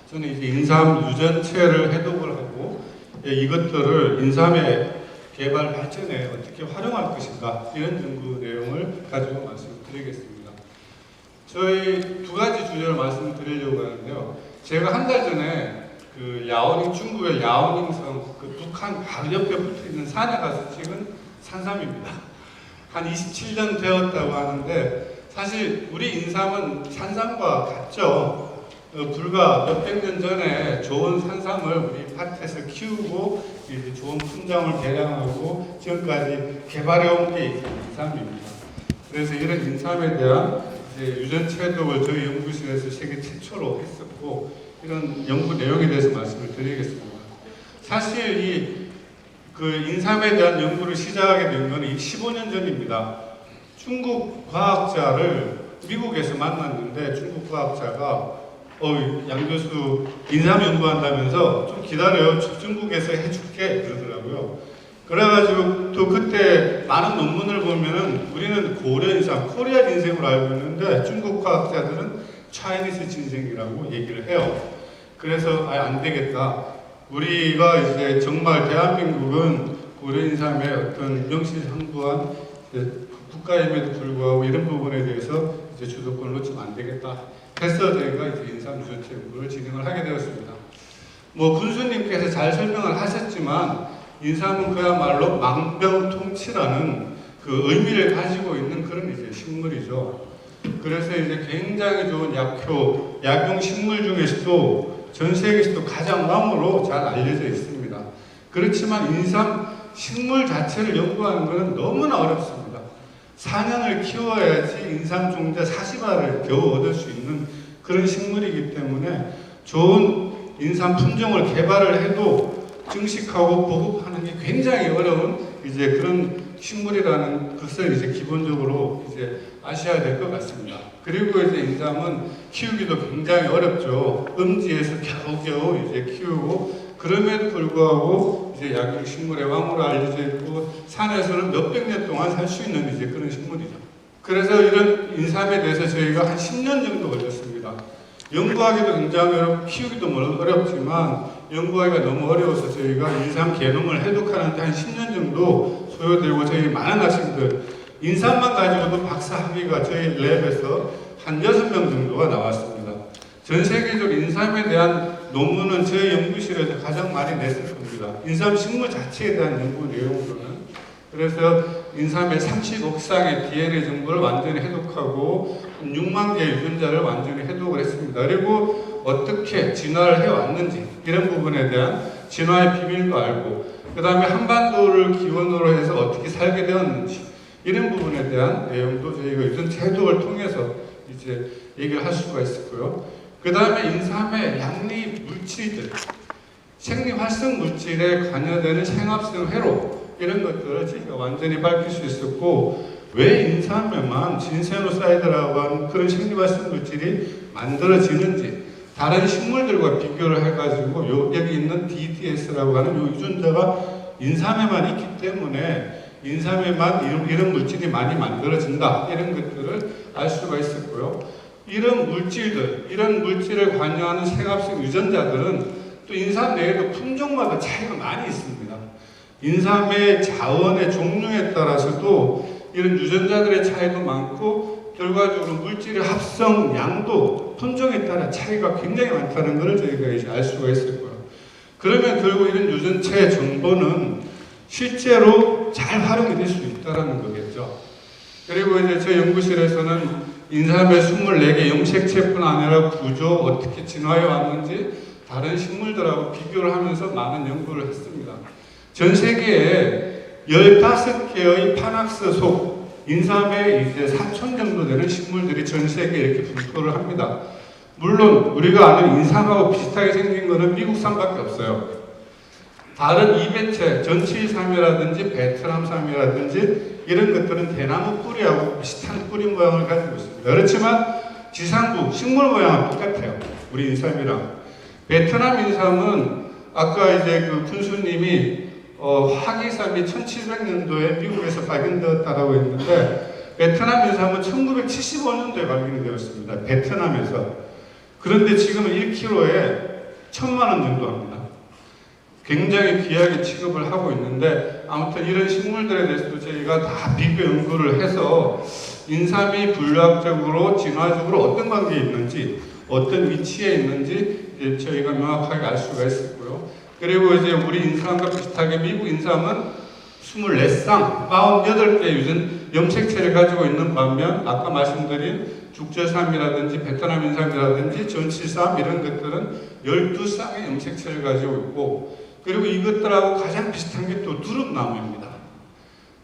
저는 이제 인삼 유전체를 해독을 하고 이것들을 인삼의 개발 발전에 어떻게 활용할 것인가 이런 연구 내용을 가지고 말씀드리겠습니다. 저희 두 가지 주제를 말씀드리려고 하는데요. 제가 한 달 전에 그 야오닝 중국의 야오닝성 그 북한 바로 옆에 붙어 있는 산에 가서 찍은 산삼입니다. 한 27년 되었다고 하는데 사실 우리 인삼은 산삼과 같죠. 불과 몇백 년 전에 좋은 산삼을 우리 밭에서 키우고 이제 좋은 품종을 개량하고 지금까지 개발해온 게 인삼입니다. 그래서 이런 인삼에 대한 이제 유전체 해독을 저희 연구실에서 세계 최초로 했었고 이런 연구 내용에 대해서 말씀을 드리겠습니다. 사실 이 그 인삼에 대한 연구를 시작하게 된 것은 15년 전입니다. 중국 과학자를 미국에서 만났는데 중국 과학자가 양 교수 인삼 연구한다면서 좀 기다려요. 중국에서 해줄게 그러더라고요. 그래가지고 또 그때 많은 논문을 보면은 우리는 고려 인삼, 코리아 진생으로 알고 있는데 중국 과학자들은 차이니스 진생이라고 얘기를 해요. 그래서 안 되겠다. 우리가 이제 정말 대한민국은 고려 인삼의 어떤 명실상부한 국가임에도 불구하고 이런 부분에 대해서 이제 주도권을 놓치면 안 되겠다. 해서 저희가 이제 인삼 유전체 연구를 진행을 하게 되었습니다. 뭐 군수님께서 잘 설명을 하셨지만 인삼은 그야말로 망병통치라는 그 의미를 가지고 있는 그런 이제 식물이죠. 그래서 이제 굉장히 좋은 약효, 약용 식물 중에서도 전 세계에서도 가장 왕으로 잘 알려져 있습니다. 그렇지만 인삼 식물 자체를 연구하는 것은 너무나 어렵습니다. 4년을 키워야지 인삼 종자 40알을 겨우 얻을 수 있는 그런 식물이기 때문에 좋은 인삼 품종을 개발을 해도 증식하고 보급하는 게 굉장히 어려운 이제 그런 식물이라는 것을 이제 기본적으로 이제 아셔야 될 것 같습니다. 그리고 이제 인삼은 키우기도 굉장히 어렵죠. 음지에서 겨우겨우 이제 키우고 그럼에도 불구하고 이제 약용 식물의 왕으로 알려져 있고 산에서는 몇백 년 동안 살 수 있는 이제 그런 식물이죠. 그래서 이런 인삼에 대해서 저희가 한 10년 정도 걸렸습니다. 연구하기도 굉장히 어렵고 키우기도 물론 어렵지만 연구하기가 너무 어려워서 저희가 인삼 게놈을 해독하는데 한 10년 정도 소요되고 저희 많은 학생들 인삼만 가지고도 박사 학위가 저희 랩에서 한 6명 정도가 나왔습니다. 전 세계적으로 인삼에 대한 논문은 저희 연구실에서 가장 많이 냈을 겁니다. 인삼 식물 자체에 대한 연구 내용으로는. 그래서 인삼의 30억 쌍의 DNA 정보를 완전히 해독하고 6만 개의 유전자를 완전히 해독을 했습니다. 그리고 어떻게 진화를 해왔는지 이런 부분에 대한 진화의 비밀도 알고 그 다음에 한반도를 기원으로 해서 어떻게 살게 되었는지 이런 부분에 대한 내용도 저희가 유전체 해독을 통해서 이제 얘기를 할 수가 있었고요. 그 다음에 인삼의 양리 물질들, 생리활성 물질에 관여되는 생합성 회로 이런 것들을 저희가 완전히 밝힐 수 있었고 왜 인삼에만 진세노사이드라고 하는 그런 생리활성 물질이 만들어지는지 다른 식물들과 비교를 해가지고 여기 있는 DDS라고 하는 요 유전자가 인삼에만 있기 때문에 인삼에만 이런 물질이 많이 만들어진다 이런 것들을 알 수가 있었고요. 이런 물질들, 이런 물질을 관여하는 생합성 유전자들은 또 인삼 내에도 품종마다 차이가 많이 있습니다. 인삼의 자원의 종류에 따라서도 이런 유전자들의 차이도 많고 결과적으로 물질의 합성 양도 품종에 따라 차이가 굉장히 많다는 것을 저희가 이제 알 수가 있을 거예요. 그러면 결국 이런 유전체의 정보는 실제로 잘 활용이 될 수 있다는 거겠죠. 그리고 이제 저희 연구실에서는 인삼의 24개 영색체뿐 아니라 구조, 어떻게 진화해 왔는지 다른 식물들하고 비교를 하면서 많은 연구를 했습니다. 전 세계에 15개의 판악스 속 인삼에 이제 4천 정도 되는 식물들이 전 세계에 이렇게 분포를 합니다. 물론 우리가 아는 인삼하고 비슷하게 생긴 거는 미국산밖에 없어요. 다른 이배체, 전치삼이라든지 베트남삼이라든지 이런 것들은 대나무 뿌리하고 비슷한 뿌리 모양을 가지고 있습니다. 그렇지만 지상부, 식물 모양은 똑같아요. 우리 인삼이랑. 베트남 인삼은 아까 이제 그 군수님이 화기삼이 1700년도에 미국에서 발견되었다고 했는데 베트남 인삼은 1975년도에 발견되었습니다. 베트남에서. 그런데 지금은 1kg에 1,000만 원 정도 합니다. 굉장히 귀하게 취급을 하고 있는데, 아무튼 이런 식물들에 대해서도 저희가 다 비교 연구를 해서 인삼이 분류학적으로 진화적으로 어떤 관계에 있는지, 어떤 위치에 있는지 저희가 명확하게 알 수가 있었고요. 그리고 이제 우리 인삼과 비슷하게 미국 인삼은 24쌍, 48개의 유전 염색체를 가지고 있는 반면, 아까 말씀드린 죽제삼이라든지 베트남 인삼이라든지 전치삼 이런 것들은 12쌍의 염색체를 가지고 있고, 그리고 이것들하고 가장 비슷한 게 또 두릅나무입니다.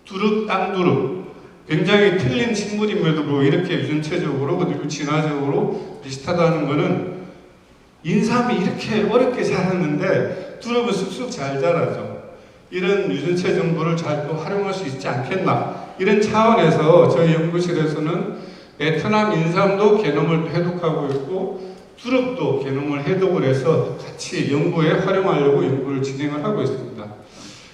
두릅, 땅두릅. 굉장히 틀린 식물임에도 불구하고 이렇게 유전체적으로 그리고 진화적으로 비슷하다는 것은 인삼이 이렇게 어렵게 자랐는데 두릅은 쑥쑥 잘 자라죠. 이런 유전체 정보를 잘 또 활용할 수 있지 않겠나, 이런 차원에서 저희 연구실에서는 베트남 인삼도 게놈을 해독하고 있고 두릅도 게놈을 해독을 해서 같이 연구에 활용하려고 연구를 진행을 하고 있습니다.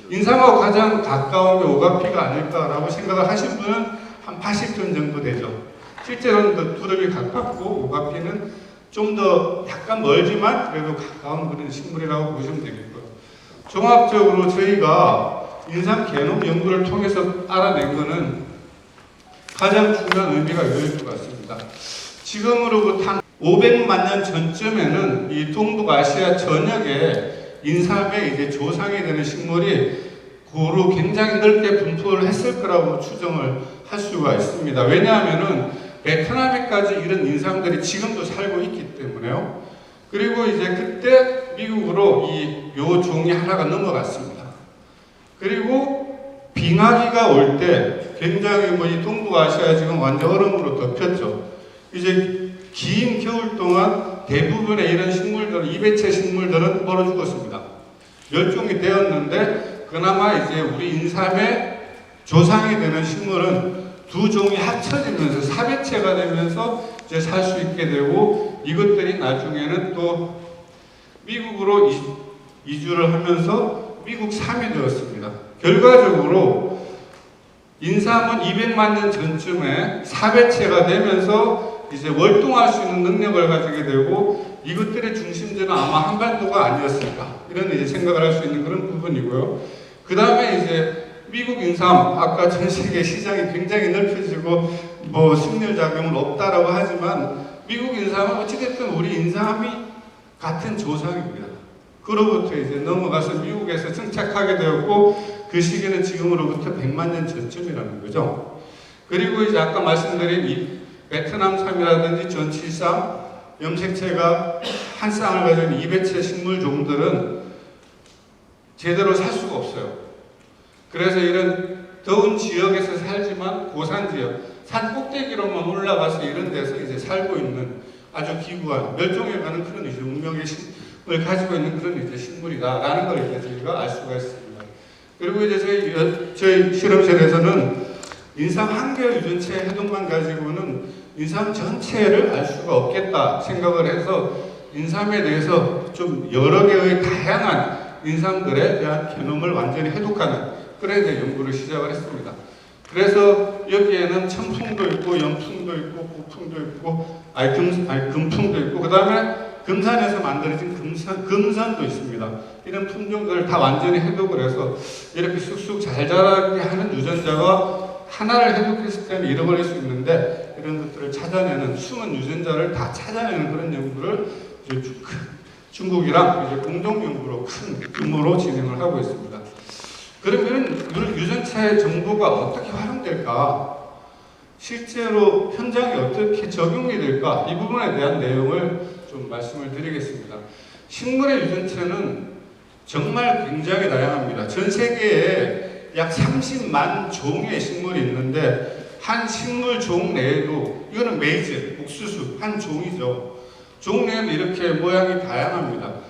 인삼하고 가장 가까운 게 오가피가 아닐까라고 생각을 하신 분은 한 80점 정도 되죠. 실제로는 두릅이 가깝고 오가피는 좀 더 약간 멀지만 그래도 가까운 그런 식물이라고 보시면 되겠고요. 종합적으로 저희가 인삼 게놈 연구를 통해서 알아낸 것은 가장 중요한 의미가 있을 것 같습니다. 지금으로부터 한 500만 년 전쯤에는 이 동북아시아 전역에 인삼의 이제 조상이 되는 식물이 고루 굉장히 넓게 분포를 했을 거라고 추정을 할 수가 있습니다. 왜냐하면은 베트남에까지 이런 인삼들이 지금도 살고 있기 때문에요. 그리고 이제 그때 미국으로 요 종이 하나가 넘어갔습니다. 그리고 빙하기가 올 때 굉장히 이 동북아시아 지금 완전 얼음으로 덮였죠. 이제 긴 겨울 동안 대부분의 이런 식물들은, 이배체 식물들은 얼어 죽었습니다. 멸종이 되었는데 그나마 이제 우리 인삼의 조상이 되는 식물은 두 종이 합쳐지면서 사배체가 되면서 이제 살 수 있게 되고, 이것들이 나중에는 또 미국으로 이주를 하면서 미국 삼이 되었습니다. 결과적으로 인삼은 200만 년 전쯤에 사배체가 되면서 이제 월동할 수 있는 능력을 가지게 되고, 이것들의 중심지는 아마 한반도가 아니었을까, 이런 이제 생각을 할 수 있는 그런 부분이고요. 그 다음에 이제 미국 인삼, 아까 전 세계 시장이 굉장히 넓혀지고 식물 작용은 없다라고 하지만 미국 인삼은 어찌됐든 우리 인삼이 같은 조상입니다. 그로부터 이제 넘어가서 미국에서 정착하게 되었고, 그 시기는 지금으로부터 100만 년 전쯤이라는 거죠. 그리고 이제 아까 말씀드린 이 베트남 삼이라든지 전치삼, 염색체가 한 쌍을 가진 이배체 식물 종들은 제대로 살 수가 없어요. 그래서 이런 더운 지역에서 살지만 고산 지역, 산 꼭대기로만 올라가서 이런 데서 이제 살고 있는 아주 기구한 멸종해가는 그런 이제 운명의 식물을 가지고 있는 그런 이제 식물이다라는 걸 이제 저희가 알 수가 있습니다. 그리고 이제 저희 실험실에서는 인삼 한 개의 유전체 해독만 가지고는 인삼 전체를 알 수가 없겠다 생각을 해서 인삼에 대해서 좀 여러 개의 다양한 인삼들에 대한 게놈을 완전히 해독하는 그런 이제 연구를 시작을 했습니다. 그래서 여기에는 청풍도 있고 연풍도 있고 고풍도 있고 금풍도 있고, 그 다음에 금산에서 만들어진 금선도 있습니다. 이런 품종들을 다 완전히 해독을 해서 이렇게 쑥쑥 잘 자라게 하는 유전자가 하나를 해독했을 때는 잃어버릴 수 있는데, 이런 것들을 찾아내는 숨은 유전자를 다 찾아내는 그런 연구를 이제 중국이랑 이제 공동 연구로 큰 규모로 진행을 하고 있습니다. 그러면 유전체 정보가 어떻게 활용될까? 실제로 현장에 어떻게 적용이 될까? 이 부분에 대한 내용을 좀 말씀을 드리겠습니다. 식물의 유전체는 정말 굉장히 다양합니다. 전 세계에 약 30만 종의 식물이 있는데, 한 식물 종 내에도, 이거는 메이즈, 옥수수 한 종이죠. 종 내에도 이렇게 모양이 다양합니다.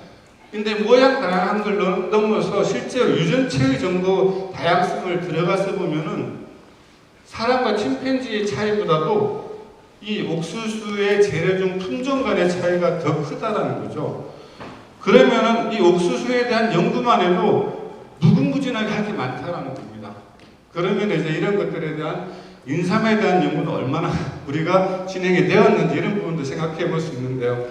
근데 모양 다양한 걸 넘어서 실제로 유전체의 정도 다양성을 들어가서 보면은 사람과 침팬지의 차이보다도 이 옥수수의 재래종 품종 간의 차이가 더 크다라는 거죠. 그러면은 이 옥수수에 대한 연구만 해도 무궁무진하게 할 게 많다라는 겁니다. 그러면 이제 이런 것들에 대한 인삼에 대한 연구는 얼마나 우리가 진행이 되었는지 이런 부분도 생각해 볼 수 있는데요.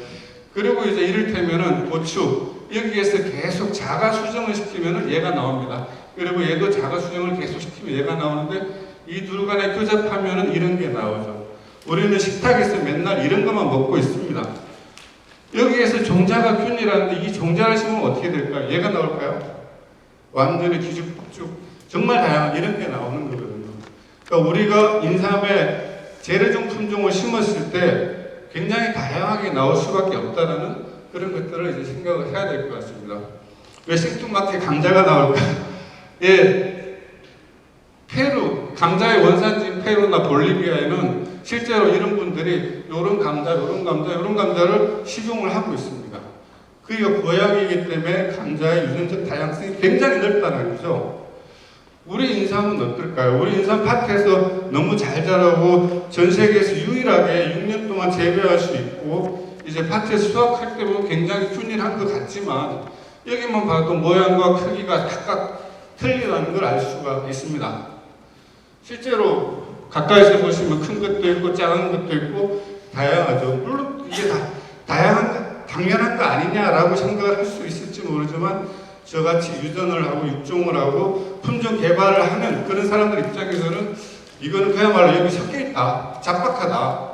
그리고 이제 이를테면은 고추, 여기에서 계속 자가 수정을 시키면은 얘가 나옵니다. 그리고 얘도 자가 수정을 계속 시키면 얘가 나오는데 이 둘 간에 교잡하면은 이런 게 나오죠. 우리는 식탁에서 맨날 이런 것만 먹고 있습니다. 여기에서 종자가 균이라는데 이 종자를 심으면 어떻게 될까요? 얘가 나올까요? 완전히 뒤죽박죽 정말 다양한 이런 게 나오는 거거든요. 그러니까 우리가 인삼에 재래종 품종을 심었을 때 굉장히 다양하게 나올 수밖에 없다는 그런 것들을 이제 생각을 해야 될 것 같습니다. 왜 생뚱맞게 감자가 나올까? 예, 페루, 감자의 원산지인 페루나 볼리비아에는 실제로 이런 분들이 요런 감자, 요런 감자, 요런 감자를 식용을 하고 있습니다. 그게 고향이기 때문에 감자의 유전적 다양성이 굉장히 넓다는 거죠. 우리 인삼은 어떨까요? 우리 인삼 밭에서 너무 잘 자라고 전 세계에서 유일하게 6년 동안 재배할 수 있고 이제 밭에서 수확할 때 보면 굉장히 균일한 것 같지만 여기만 봐도 모양과 크기가 각각 틀리다는 걸 알 수가 있습니다. 실제로 가까이서 보시면 큰 것도 있고 작은 것도 있고 다양하죠. 물론 이게 당연한 거 아니냐라고 생각을 할 수 있을지 모르지만 저같이 유전을 하고 육종을 하고 품종 개발을 하는 그런 사람들 입장에서는 이거는 그야말로 여기 섞여있다, 잡박하다.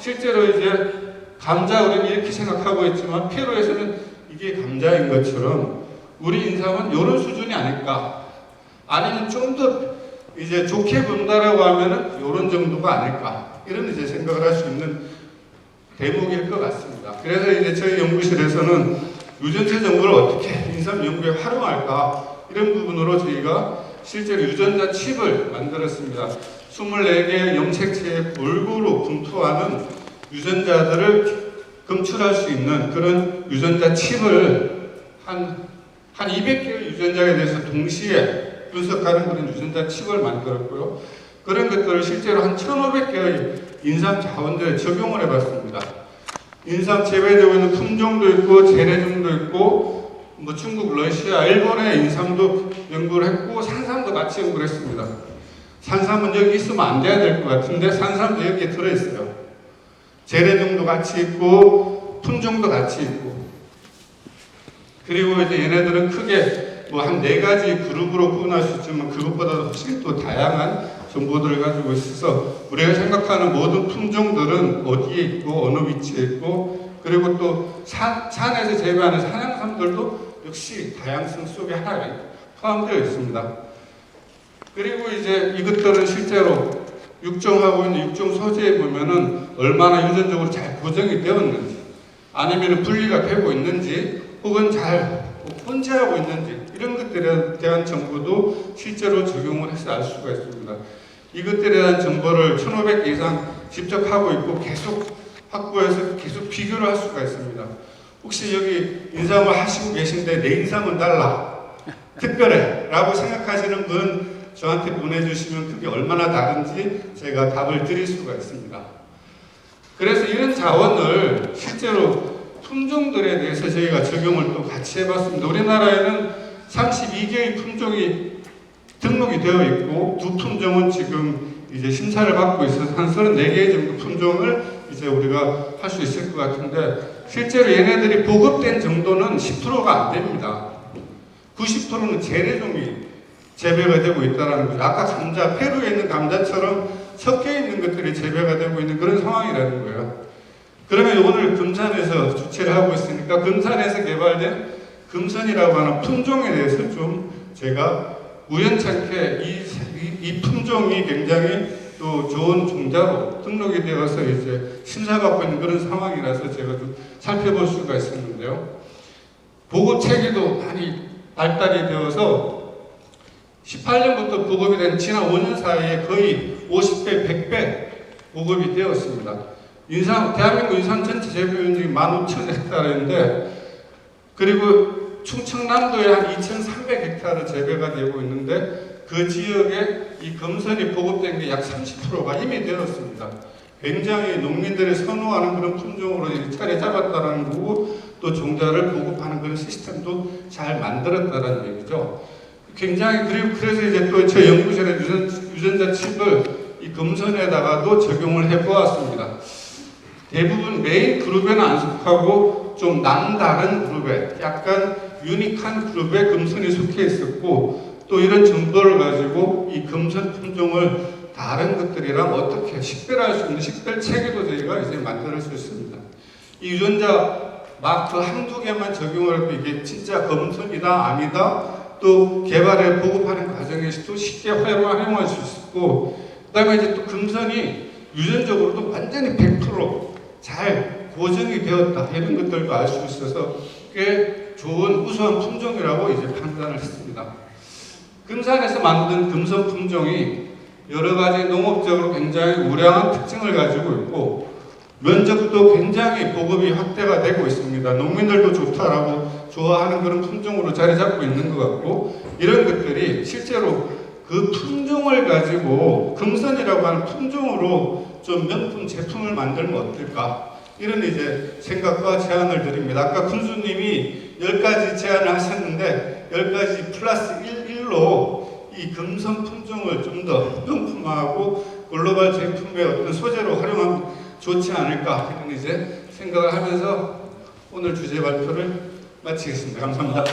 실제로 이제 감자 우리는 이렇게 생각하고 있지만 페루에서는 이게 감자인 것처럼 우리 인삼은 이런 수준이 아닐까, 아니면 좀 더 이제 좋게 본다라고 하면은 이런 정도가 아닐까, 이런 이제 생각을 할 수 있는 대목일 것 같습니다. 그래서 이제 저희 연구실에서는 유전체 정보를 어떻게 인삼 연구에 활용할까, 이런 부분으로 저희가 실제로 유전자 칩을 만들었습니다. 24개의 염색체에 골고루 분포하는 유전자들을 검출할 수 있는 그런 유전자 칩을 한 200개의 유전자에 대해서 동시에 분석하는 그런 유전자 칩을 만들었고요. 그런 것들을 실제로 한 1,500개의 인삼 자원들에 적용을 해봤습니다. 인삼 재배되고 있는 품종도 있고 재래종도 있고 뭐 중국, 러시아, 일본의 인삼도 연구를 했고 산삼도 같이 연구를 했습니다. 산삼은 여기 있으면 안 돼야 될 것 같은데 산삼도 여기에 들어있어요. 재래종도 같이 있고 품종도 같이 있고, 그리고 이제 얘네들은 크게 뭐 한 4가지 그룹으로 구분할 수 있지만 그것보다도 훨씬 또 다양한 정보들을 가지고 있어서 우리가 생각하는 모든 품종들은 어디에 있고 어느 위치에 있고, 그리고 또 산에서 재배하는 산양삼들도 역시 다양성 속에 하나에 포함되어 있습니다. 그리고 이제 이것들은 실제로 육종하고 있는 육종 소재에 보면은 얼마나 유전적으로 잘 고정이 되었는지, 아니면 분리가 되고 있는지, 혹은 잘 혼재하고 있는지, 이런 것들에 대한 정보도 실제로 적용을 해서 알 수가 있습니다. 이것들에 대한 정보를 1,500개 이상 직접 하고 있고 계속 확보해서 계속 비교를 할 수가 있습니다. 혹시 여기 인삼을 하시고 계신데 내 인삼은 달라, 특별해 라고 생각하시는 분 저한테 보내주시면 그게 얼마나 다른지 제가 답을 드릴 수가 있습니다. 그래서 이런 자원을 실제로 품종들에 대해서 저희가 적용을 또 같이 해봤습니다. 우리나라에는 32개의 품종이 등록이 되어 있고 두 품종은 지금 이제 심사를 받고 있어서 한 34개 정도 품종을 이제 우리가 할 수 있을 것 같은데, 실제로 얘네들이 보급된 정도는 10%가 안 됩니다. 90%는 재래종이 재배가 되고 있다는 거죠. 아까 감자, 페루에 있는 감자처럼 섞여 있는 것들이 재배가 되고 있는 그런 상황이라는 거예요. 그러면 오늘 금산에서 주최를 하고 있으니까 금산에서 개발된 금선이라고 하는 품종에 대해서 좀 제가 우연찮게 이 품종이 굉장히 또 좋은 종자로 등록이 되어서 이제 심사받고 있는 그런 상황이라서 제가 좀 살펴볼 수가 있었는데요. 보급 체계도 많이 발달이 되어서 18년부터 보급이 된 지난 5년 사이에 거의 50배, 100배 보급이 되었습니다. 대한민국 인삼 전체 재배면적이 15,000헥타르인데, 그리고 충청남도에 한 2,300헥타르 재배가 되고 있는데 그 지역에 이 금선이 보급된 게 약 30%가 이미 되었습니다. 굉장히 농민들이 선호하는 그런 품종으로 차례 잡았다는 거고, 또 종자를 보급하는 그런 시스템도 잘 만들었다는 얘기죠. 굉장히, 그리고 그래서 이제 또 저 연구실에 유전자 칩을 이 금선에다가도 적용을 해 보았습니다. 대부분 메인 그룹에는 안 속하고 좀 남다른 그룹에 약간 유니크한 그룹에 금선이 속해 있었고 또 이런 정보를 가지고 이 금선 품종을 다른 것들이랑 어떻게 식별할 수 있는 식별 체계도 저희가 이제 만들 수 있습니다. 이 유전자 마크 한두 개만 적용을 해도 이게 진짜 금선이다 아니다 또 개발에 보급하는 과정에서도 쉽게 활용할 수 있고 그 다음에 이제 또 금선이 유전적으로도 완전히 100%잘 고정이 되었다 이런 것들도 알 수 있어서 꽤 좋은 우수한 품종이라고 이제 판단을 했습니다. 금산에서 만든 금선 품종이 여러 가지 농업적으로 굉장히 우량한 특징을 가지고 있고 면적도 굉장히 보급이 확대가 되고 있습니다. 농민들도 좋다라고 좋아하는 그런 품종으로 자리 잡고 있는 것 같고 이런 것들이 실제로 그 품종을 가지고 금선이라고 하는 품종으로 좀 명품 제품을 만들면 어떨까 이런 이제 생각과 제안을 드립니다. 아까 군수님이 10가지 제안을 하셨는데 10가지 플러스 1로 이 금선 품종을 좀 더 명품화하고 글로벌 제품의 어떤 소재로 활용하면 좋지 않을까 이런 이제 생각을 하면서 오늘 주제 발표를 마치겠습니다. 감사합니다.